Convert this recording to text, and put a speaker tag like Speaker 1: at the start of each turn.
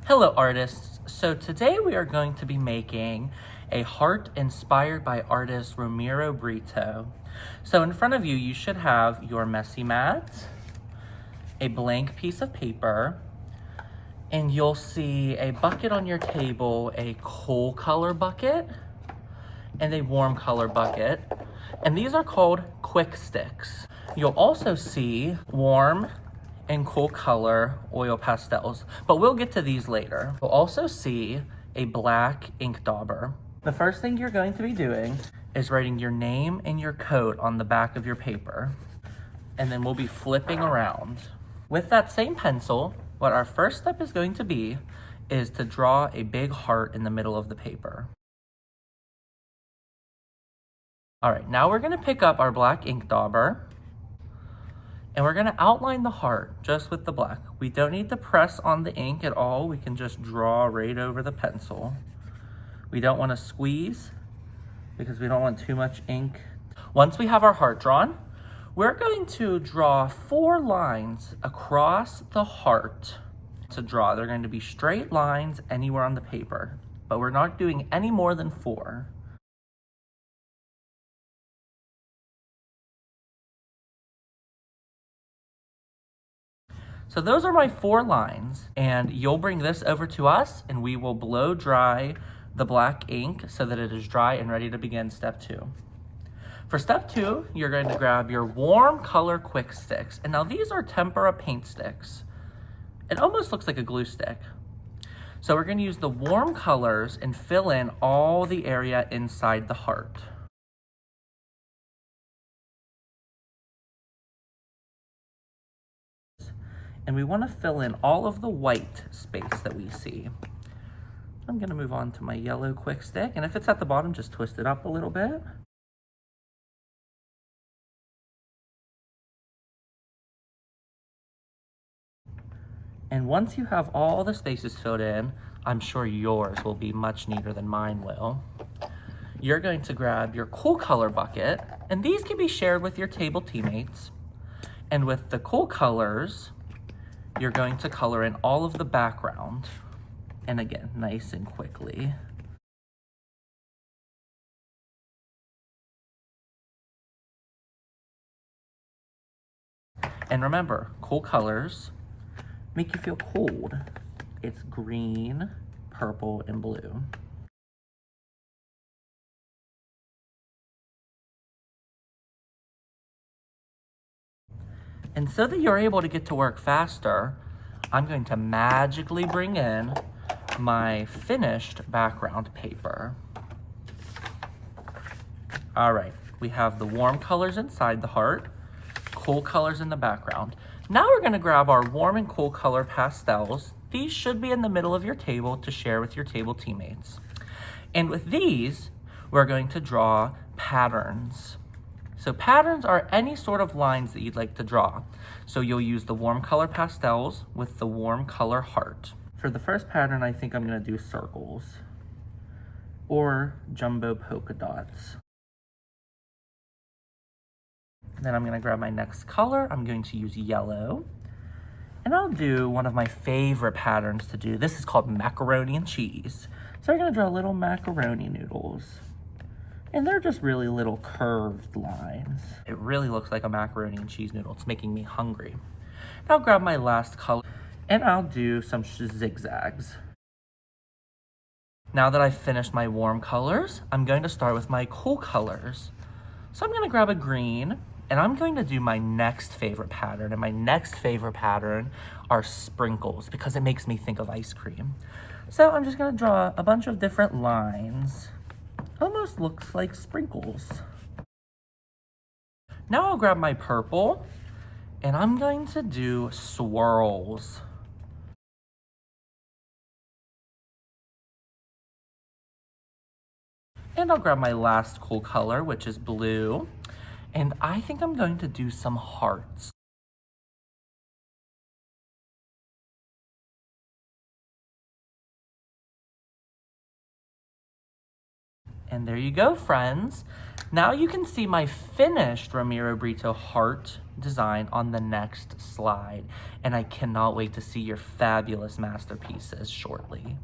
Speaker 1: Hello artists, so today we are going to be making a heart inspired by artist Romero Britto. So in front of you, you should have your messy mat, a blank piece of paper, and you'll see a bucket on your table, a cool color bucket, and a warm color bucket. And these are called quick sticks. You'll also see warm and cool color oil pastels, but we'll get to these later. You'll also see a black ink dauber. The first thing you're going to be doing is writing your name and your code on the back of your paper, and then we'll be flipping around. With that same pencil, what our first step is going to be is to draw a big heart in the middle of the paper. All right, now we're gonna pick up our black ink dauber, and we're gonna outline the heart just with the black. We don't need to press on the ink at all. We can just draw right over the pencil. We don't wanna squeeze because we don't want too much ink. Once we have our heart drawn, we're going to draw 4 lines across the heart to draw. They're going to be straight lines anywhere on the paper, but we're not doing any more than 4. So those are my 4 lines, and you'll bring this over to us and we will blow dry the black ink so that it is dry and ready to begin step 2. For step 2, you're going to grab your warm color quick sticks. And now these are tempera paint sticks. It almost looks like a glue stick. So we're going to use the warm colors and fill in all the area inside the heart. And we want to fill in all of the white space that we see. I'm going to move on to my yellow quick stick, and if it's at the bottom, just twist it up a little bit. And once you have all the spaces filled in, I'm sure yours will be much neater than mine will. You're going to grab your cool color bucket, and these can be shared with your table teammates. And with the cool colors, you're going to color in all of the background. And again, nice and quickly. And remember, cool colors make you feel cold. It's green, purple, and blue. And so that you're able to get to work faster, I'm going to magically bring in my finished background paper. All right, we have the warm colors inside the heart, cool colors in the background. Now we're gonna grab our warm and cool color pastels. These should be in the middle of your table to share with your table teammates. And with these, we're going to draw patterns. So patterns are any sort of lines that you'd like to draw. So you'll use the warm color pastels with the warm color heart. For the first pattern, I think I'm gonna do circles or jumbo polka dots. Then I'm gonna grab my next color. I'm going to use yellow. And I'll do one of my favorite patterns to do. This is called macaroni and cheese. So we're gonna draw little macaroni noodles. And they're just really little curved lines. It really looks like a macaroni and cheese noodle. It's making me hungry. Now I'll grab my last color and I'll do some zigzags. Now that I've finished my warm colors, I'm going to start with my cool colors. So I'm gonna grab a green and I'm going to do my next favorite pattern. And my next favorite pattern are sprinkles because it makes me think of ice cream. So I'm just gonna draw a bunch of different lines. Almost looks like sprinkles. Now I'll grab my purple and I'm going to do swirls. And I'll grab my last cool color, which is blue. And I think I'm going to do some hearts. And there you go, friends. Now you can see my finished Romero Britto heart design on the next slide, and I cannot wait to see your fabulous masterpieces shortly.